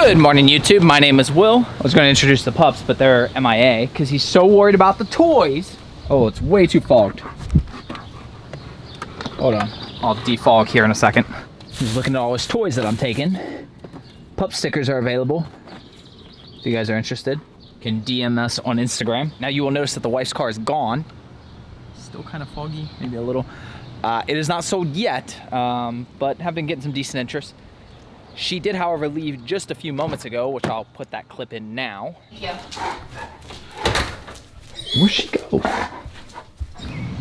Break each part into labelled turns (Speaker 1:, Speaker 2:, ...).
Speaker 1: Good morning, YouTube. My name is Will. I was going to introduce the pups, but they're MIA because he's so worried about the toys. Oh, it's way too fogged. Hold on. I'll defog here in a second. He's looking at all his toys that I'm taking. Pup stickers are available. If you guys are interested, you can DM us on Instagram. Now you will notice that the wife's car is gone. Still kind of foggy, maybe a little. It is not sold yet, but have been getting some decent interest. She did, however, leave just a few moments ago, which I'll put that clip in now. Yeah. Where'd she go?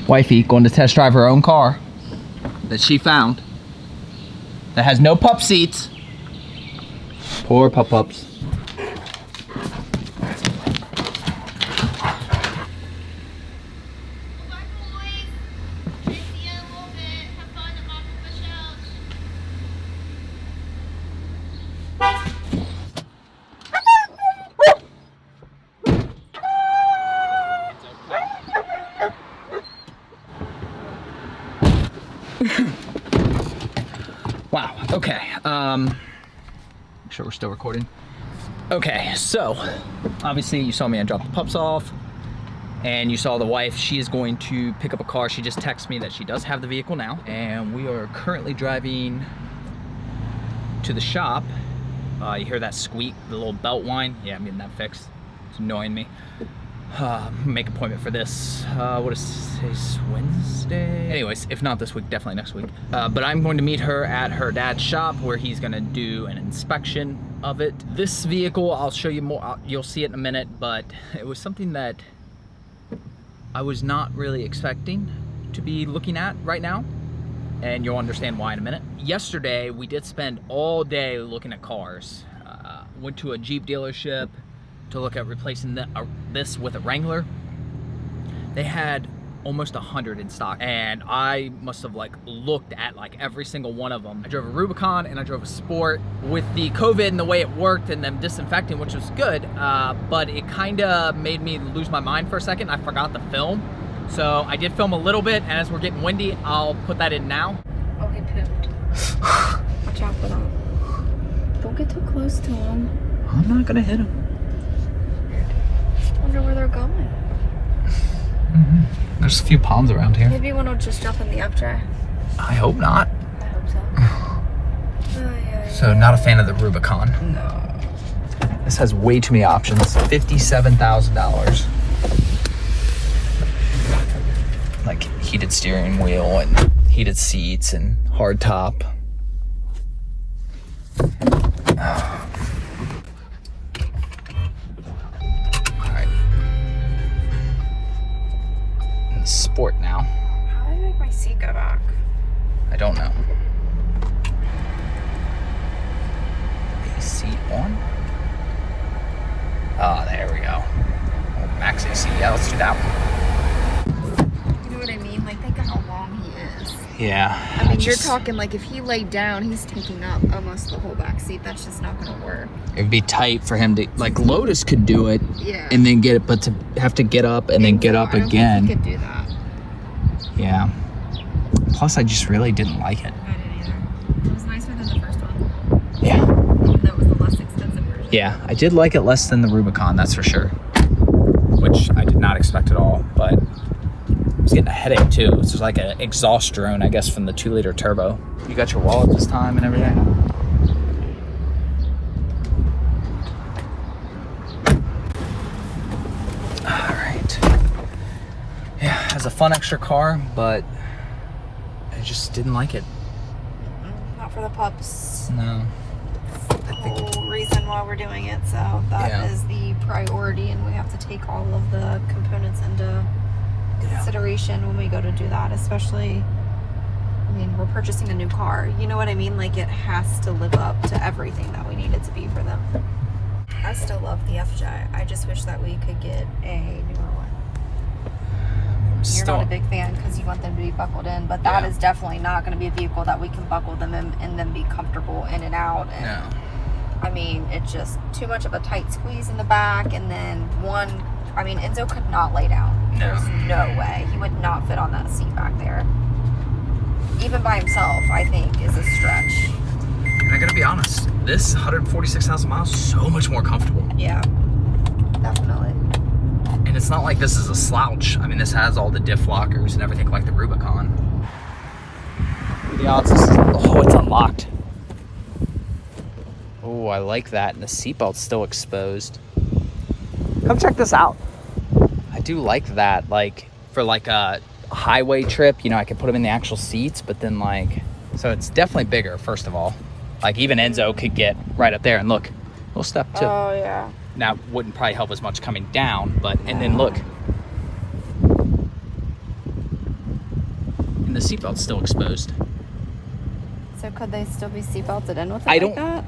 Speaker 1: Wifey going to test drive her own car that she found that has no pup seats. Poor pup-pups. Wow, okay, make sure we're still recording. Okay, so, obviously you saw me, I dropped the pups off, and you saw the wife, she is going to pick up a car. She just texted me that she does have the vehicle now, and we are currently driving to the shop. You hear that squeak, the little belt whine? Yeah, I'm getting that fixed. It's annoying me. Make appointment for this, what is this, Wednesday? Anyways, if not this week, definitely next week. But I'm going to meet her at her dad's shop where he's gonna do an inspection of it. This vehicle, I'll show you more, you'll see it in a minute, but it was something that I was not really expecting to be looking at right now, and you'll understand why in a minute. Yesterday, we did spend all day looking at cars. Went to a Jeep dealership to look at replacing this with a Wrangler. They had almost 100 in stock, and I must have looked at every single one of them. I drove a Rubicon and I drove a Sport. With the COVID and the way it worked and them disinfecting, which was good, but it kind of made me lose my mind for a second. I forgot to film. So I did film a little bit, and as we're getting windy, I'll put that in now.
Speaker 2: Oh, he pooped. Watch out for that. Don't get too close to him.
Speaker 1: I'm not gonna hit him.
Speaker 2: I wonder where they're going.
Speaker 1: There's a few ponds around here.
Speaker 2: Maybe one will just jump in the FJ.
Speaker 1: I hope not.
Speaker 2: I hope so.
Speaker 1: So not a fan of the Rubicon.
Speaker 2: No.
Speaker 1: This has way too many options. $57,000. Like heated steering wheel and heated seats and hard top. Sport now.
Speaker 2: How do I make my seat go back?
Speaker 1: I don't know. AC on? Oh, there we go. Oh, max AC. Yeah, let's do that one.
Speaker 2: You know what I mean? Think of how long he is.
Speaker 1: Yeah.
Speaker 2: I mean, you're talking if he laid down, he's taking up almost the whole back seat. That's just not gonna work.
Speaker 1: It would be tight for him to, Lotus could do it.
Speaker 2: Yeah.
Speaker 1: And then get it, but to have to get up and then get up again.
Speaker 2: I don't think he could do that.
Speaker 1: Yeah. Plus, I just really didn't like it.
Speaker 2: I didn't either. It was nicer than the first one.
Speaker 1: Yeah.
Speaker 2: Even though it was the less expensive version.
Speaker 1: Yeah, I did like it less than the Rubicon, that's for sure. Which I did not expect at all, but I was getting a headache too. It's just like an exhaust drone, I guess, from the 2-liter turbo. You got your wallet this time and everything?
Speaker 2: Yeah.
Speaker 1: Has a fun extra car, but I just didn't like it.
Speaker 2: Not for the pups.
Speaker 1: No.
Speaker 2: The whole reason why we're doing it, so that is the priority, and we have to take all of the components into consideration when we go to do that, especially, I mean, we're purchasing a new car. You know what I mean? It has to live up to everything that we need it to be for them. I still love the FJ. I just wish that we could get a newer one. You're not a big fan because you want them to be buckled in, but that is definitely not going to be a vehicle that we can buckle them in and then be comfortable in and out. And
Speaker 1: No.
Speaker 2: I mean, it's just too much of a tight squeeze in the back, and then I mean, Enzo could not lay down.
Speaker 1: No.
Speaker 2: There's no way. He would not fit on that seat back there. Even by himself, I think, is a stretch.
Speaker 1: And I gotta be honest, this 146,000 miles is so much more comfortable.
Speaker 2: Yeah, definitely.
Speaker 1: And it's not like this is a slouch. I mean, this has all the diff lockers and everything like the Rubicon. The odds this is, oh, it's unlocked. Oh, I like that. And the seatbelt's still exposed. Come check this out. I do like that. Like, for like a highway trip, you know, I could put them in the actual seats, but then like, so it's definitely bigger, first of all. Like, even Enzo could get right up there, and look, little step too.
Speaker 2: Oh, yeah.
Speaker 1: Now, wouldn't probably help as much coming down, but, and then look. And the seatbelt's still exposed.
Speaker 2: So could they still be seatbelted in with it
Speaker 1: I
Speaker 2: like
Speaker 1: don't,
Speaker 2: that?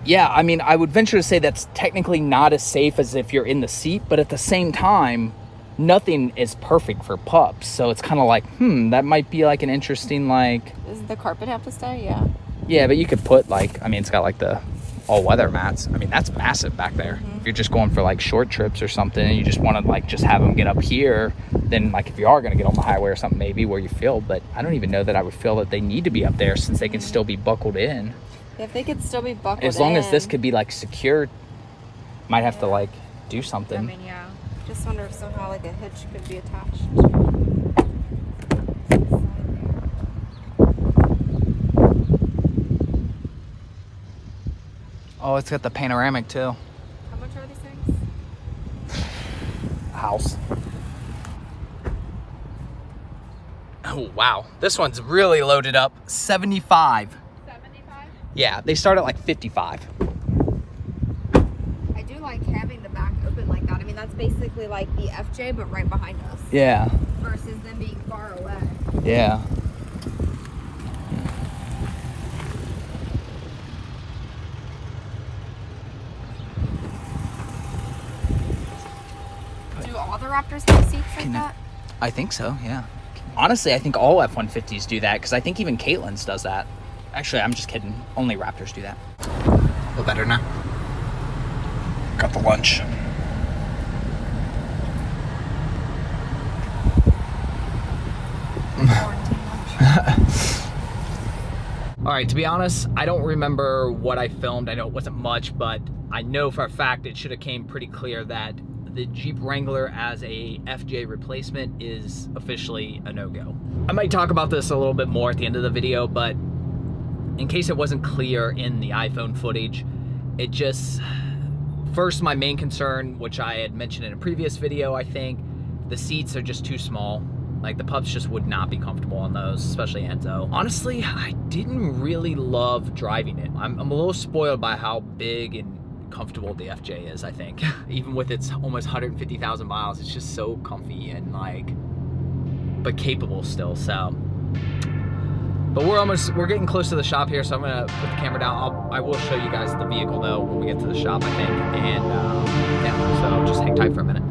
Speaker 1: Yeah, I mean, I would venture to say that's technically not as safe as if you're in the seat, but at the same time, nothing is perfect for pups. So it's kind of like, that might be like an interesting, like...
Speaker 2: Does the carpet have to stay? Yeah.
Speaker 1: Yeah, but you could put like, I mean, it's got like the all-weather mats. I mean, that's massive back there. If you're just going for like short trips or something and you just want to like just have them get up here, then like if you are going to get on the highway or something, maybe where you feel, but I don't even know that I would feel that they need to be up there since they can still be buckled in.
Speaker 2: If they could still be buckled in.
Speaker 1: As long as this could be like secured, might have to like do something.
Speaker 2: I mean, yeah. Just wonder if somehow like a hitch could be attached.
Speaker 1: Oh, it's got the panoramic too.
Speaker 2: How much are these things?
Speaker 1: House. Oh, wow. This one's really loaded up. 75.
Speaker 2: 75?
Speaker 1: Yeah, they start at like 55.
Speaker 2: I do like having the back open like that. I mean, that's basically like the FJ, but right behind us.
Speaker 1: Yeah.
Speaker 2: Versus them being far away.
Speaker 1: Yeah.
Speaker 2: Do all the Raptors have seats like that?
Speaker 1: I think so, yeah. Honestly, I think all F-150s do that, because I think even Caitlin's does that. Actually, I'm just kidding. Only Raptors do that. A little better now. Got the lunch. All right, to be honest, I don't remember what I filmed. I know it wasn't much, but I know for a fact it should have came pretty clear that the Jeep Wrangler as a FJ replacement is officially a no-go. I might talk about this a little bit more at the end of the video, but in case it wasn't clear in the iPhone footage, it just... First, my main concern, which I had mentioned in a previous video, I think, the seats are just too small. Like, the pups just would not be comfortable on those, especially Enzo. Honestly, I didn't really love driving it. I'm a little spoiled by how big and comfortable the FJ is, I think. Even with its almost 150,000 miles, it's just so comfy and like, but capable still, so. But we're getting close to the shop here, so I'm gonna put the camera down. I will show you guys the vehicle though when we get to the shop, I think. And yeah, so just hang tight for a minute.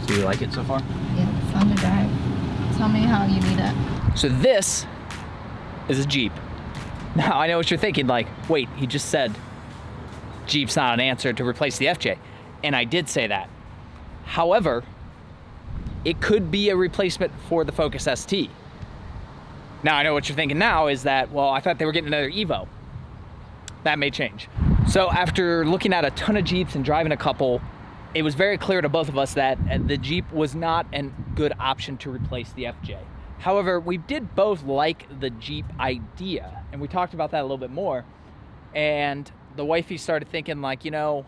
Speaker 1: Do you like it so far?
Speaker 2: Yeah, it's fun to drive. Tell me how you need it.
Speaker 1: So this is a Jeep. Now I know what you're thinking, like, wait, he just said Jeep's not an answer to replace the FJ. And I did say that. However, it could be a replacement for the Focus ST. Now I know what you're thinking now is that, well, I thought they were getting another Evo. That may change. So after looking at a ton of Jeeps and driving a couple, it was very clear to both of us that the Jeep was not a good option to replace the FJ. However, we did both like the Jeep idea, and we talked about that a little bit more. And the wifey started thinking, like, you know,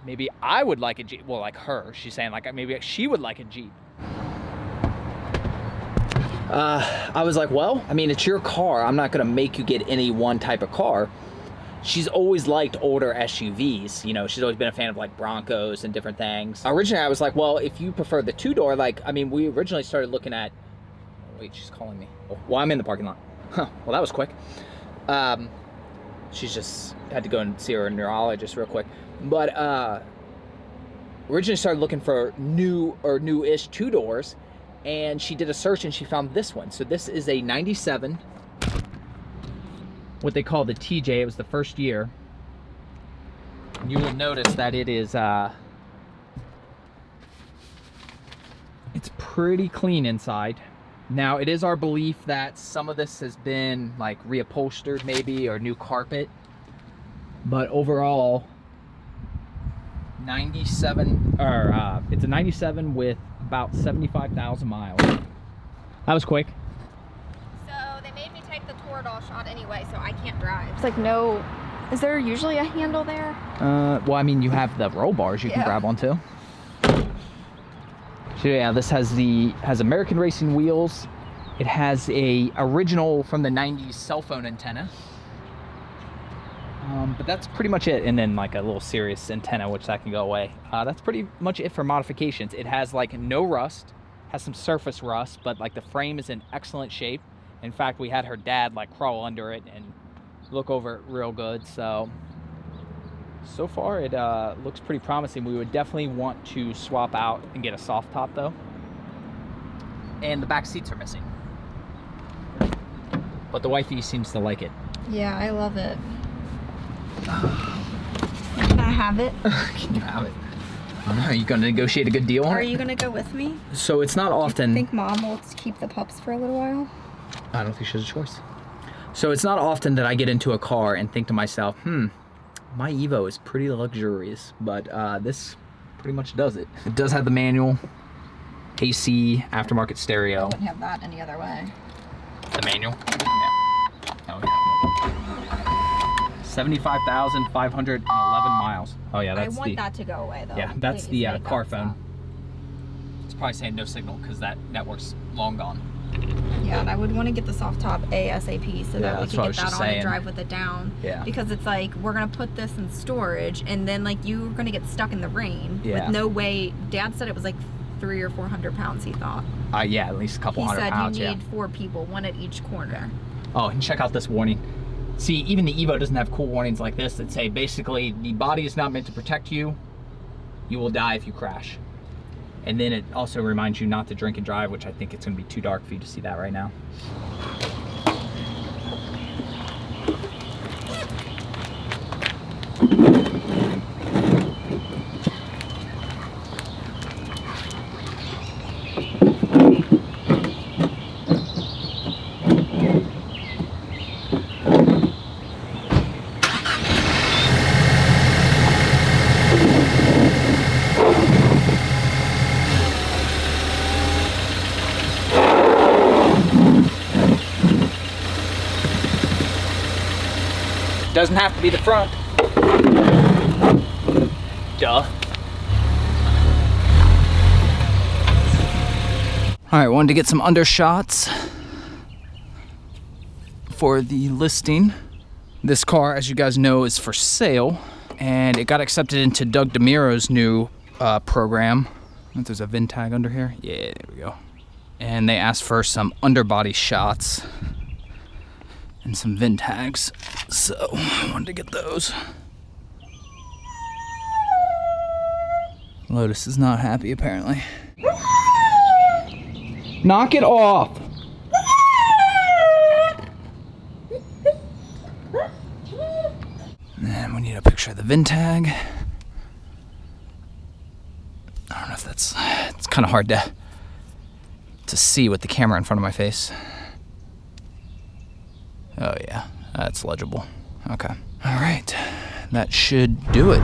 Speaker 1: maybe I would like a Jeep. Well, like her, she's saying like maybe she would like a Jeep. I was like, well, I mean, it's your car. I'm not gonna make you get any one type of car. She's always liked older SUVs. You know, she's always been a fan of like Broncos and different things. Originally, I was like, well, if you prefer the two-door, like, I mean, we originally started looking at, wait, she's calling me. Well, I'm in the parking lot. Huh, well, that was quick. She's just had to go and see her neurologist real quick. But originally started looking for new-ish 2-doors, and she did a search and she found this one. So this is a 97, what they call the TJ. It was the first year. You will notice that it is it's pretty clean inside. Now, it is our belief that some of this has been like reupholstered maybe, or new carpet, but overall 97, or it's a 97 with about 75,000 miles. That was quick.
Speaker 2: So they made me take the Toradol shot anyway, so I can't drive. It's like, no, is there usually a handle there?
Speaker 1: Well, I mean, you have the roll bars you can grab onto. So yeah, this has American racing wheels. It has a original from the 90s cell phone antenna. But that's pretty much it. And then like a little Sirius antenna, which that can go away. That's pretty much it for modifications. It has like no rust, has some surface rust, but like the frame is in excellent shape. In fact, we had her dad like crawl under it and look over it real good. So far it looks pretty promising. We would definitely want to swap out and get a soft top though. And the back seats are missing. But the wifey seems to like it.
Speaker 2: Yeah, I love it. Can I have it?
Speaker 1: Can you have it? I don't know. Are you going to negotiate a good deal on it?
Speaker 2: Are you going to go with me?
Speaker 1: So it's not often...
Speaker 2: Do you think Mom will keep the pups for a little while?
Speaker 1: I don't think she has a choice. So it's not often that I get into a car and think to myself, my Evo is pretty luxurious, but this pretty much does it. It does have the manual, AC, aftermarket stereo.
Speaker 2: I wouldn't have that any other way.
Speaker 1: The manual? Yeah. Oh, yeah. 75,511 miles. Oh, yeah, that's
Speaker 2: I want that to go away, though.
Speaker 1: Yeah, that's
Speaker 2: Please
Speaker 1: the
Speaker 2: make
Speaker 1: car
Speaker 2: that
Speaker 1: phone.
Speaker 2: stop.
Speaker 1: It's probably saying no signal because that network's long gone.
Speaker 2: Yeah, and I would want to get the soft top ASAP so that we can get that on and drive with it down.
Speaker 1: Yeah.
Speaker 2: Because it's like, we're going to put this in storage and then like you're going to get stuck in the rain with no way. Dad said it was like 300 or 400 pounds, he thought.
Speaker 1: Yeah, at least a couple hundred pounds.
Speaker 2: He said you need 4 people, one at each corner.
Speaker 1: Oh, and check out this warning. See, even the Evo doesn't have cool warnings like this that say basically the body is not meant to protect you. You will die if you crash. And then it also reminds you not to drink and drive, which I think it's going to be too dark for you to see that right now. Doesn't have to be the front. Duh. All right, wanted to get some undershots for the listing. This car, as you guys know, is for sale, and it got accepted into Doug DeMiro's new program. I think there's a VIN tag under here. Yeah, there we go. And they asked for some underbody shots and some VIN tags, so I wanted to get those. Lotus is not happy, apparently. Knock it off! And we need a picture of the VIN tag. I don't know if that's... It's kind of hard to see with the camera in front of my face. Oh yeah, that's legible. Okay. All right, that should do it.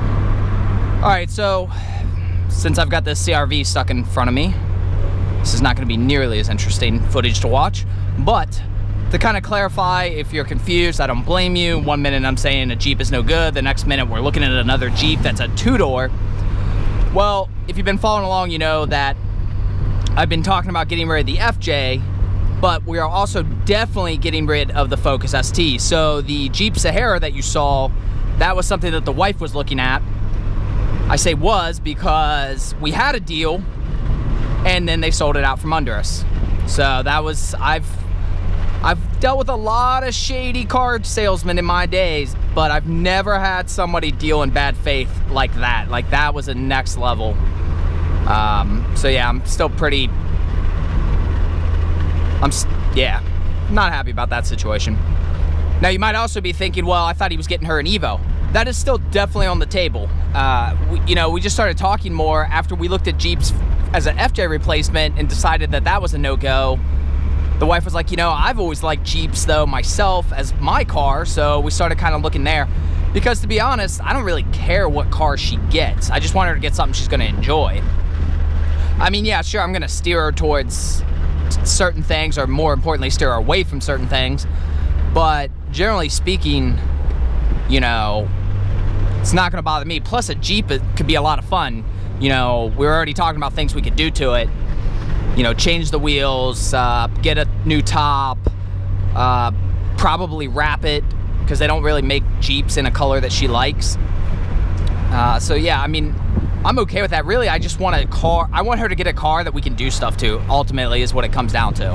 Speaker 1: All right, so since I've got this CRV stuck in front of me, this is not gonna be nearly as interesting footage to watch, but to kind of clarify, if you're confused, I don't blame you. One minute I'm saying a Jeep is no good, the next minute we're looking at another Jeep that's a 2-door. Well, if you've been following along, you know that I've been talking about getting rid of the FJ, but we are also definitely getting rid of the Focus ST. So the Jeep Sahara that you saw, that was something that the wife was looking at. I say was because we had a deal and then they sold it out from under us. So that was, I've dealt with a lot of shady car salesmen in my days, but I've never had somebody deal in bad faith like that. Like, that was a next level. So yeah, I'm still pretty, yeah, not happy about that situation. Now, you might also be thinking, well, I thought he was getting her an Evo. That is still definitely on the table. We just started talking more after we looked at Jeeps as an FJ replacement and decided that that was a no-go. The wife was like, I've always liked Jeeps though myself as my car, so we started kind of looking there. Because to be honest, I don't really care what car she gets. I just want her to get something she's gonna enjoy. I mean, yeah, sure, I'm gonna steer her towards certain things, or more importantly, steer her away from certain things. But generally speaking, it's not gonna bother me. Plus, a Jeep, it could be a lot of fun. We were already talking about things we could do to it. Change the wheels, get a new top, probably wrap it, because they don't really make Jeeps in a color that she likes. So yeah, I mean, I'm okay with that. Really, I just want a car. I want her to get a car that we can do stuff to, ultimately, is what it comes down to.